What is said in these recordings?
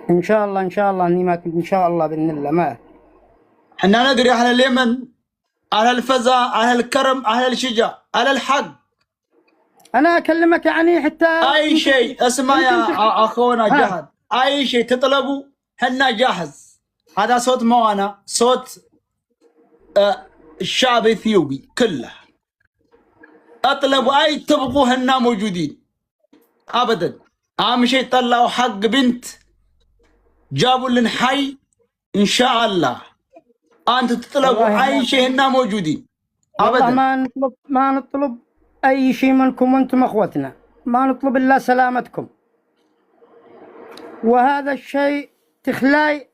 ان شاء الله ان شاء الله اني ما كنت ان شاء الله باذن الله ما احنا ندري اهل اليمن، اهل الفزع، اهل الكرم، اهل الشجاع، اهل الحق. انا اكلمك يعني حتى اي شيء اسمع يا اخونا جهد، اي شيء تطلبوا حنا جاهز. هذا صوت مو انا، صوت الشعب الاثيوبي كله. اطلبوا اي تبغوا هنا موجودين ابدا. اهم شيء طلعوا حق بنت، جابوا لنا حي ان شاء الله. انتوا تطلبوا اي شيء هنا موجودين ابدا. ما نطلب اي شيء منكم، وانتم اخوتنا، ما نطلب الا سلامتكم. وهذا الشيء تخلاي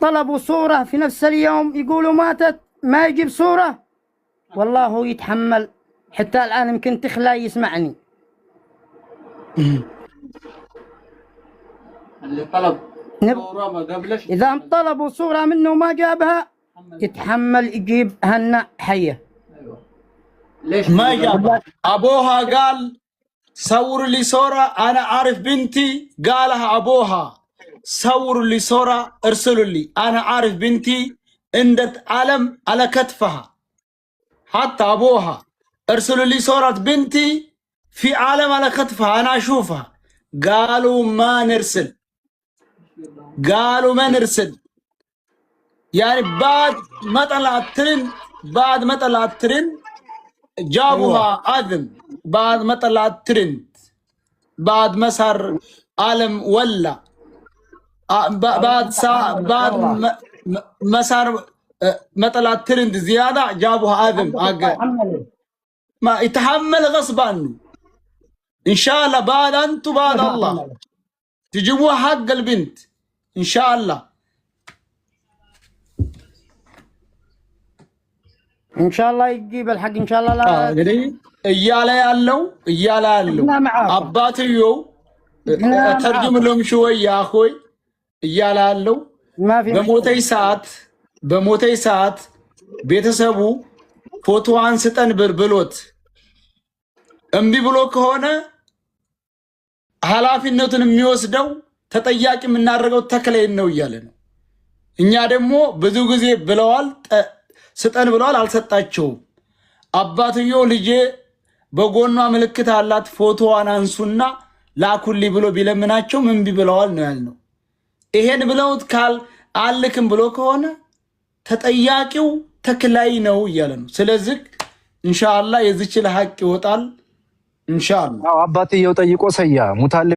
طلبوا صورة في نفس اليوم يقولوا ماتت، ما يجيب صورة. والله هو يتحمل حتى الآن، يمكن تخلاي يسمعني. اللي طلب صورة ما قبلش، إذا طلبوا صورة منه ما جابها يتحمل يجيب هنا حية. ايوه ليش ما جابها؟ ابوها قال صور لي صورة، انا عارف بنتي. قالها ابوها صور لي صورة ارسلوا لي، انا عارف بنتي عندت علم على كتفها. حتى ابوها ارسلوا لي صورة بنتي في علم على كتفها انا اشوفها. قالوا ما نرسل، قالوا ما نرسل. يعني بعد ما طلعت ترند جابوها أذن. بعد ما طلعت ترند، بعد ما صار عالم ولا بعد ما صار ما طلعت ترند زيادة جابوها أذن. ما يتحمل غصب عنه. إن شاء الله بعد أنتوا بعد الله تجيبوها حق البنت إن شاء الله. ان شاء الله يجيب الحق ان شاء الله. لا ادري እያለ ያለው አባትየው ተርጅም ለهم شويه يا اخوي እያለ ያለው በሞተይ ሰዓት ቤተሰቡ ፎቶዋን ስጠን ብሎት እምቢ ብሎ ከሆነ ኃላፊነቱን የሚወስደው ተጠያቂ የምናደርገው ተክለይን ነው እያለ ነው። እኛ ደግሞ ብዙ ጊዜ ብለዋል ስጠን ብለዋል፣ አልሰጣቸውም። አባትየው ልጄ በጎኗ ምልክት አላት ፎቶዋን አንሱና ላኩልኝ ብሎ ቢለምናቸው እምቢ ብለዋል ነው ያልነው። ይሄን ብለውት አልክም ብሎ ከሆነ ተጠያቂው ተክላይ ነው እያለ ነው። ስለዚህ ኢንሻአላህ የዚች ለሐቅ ይወጣል ኢንሻአላህ። አባትየው ጠይቆ ሰያ ሙታል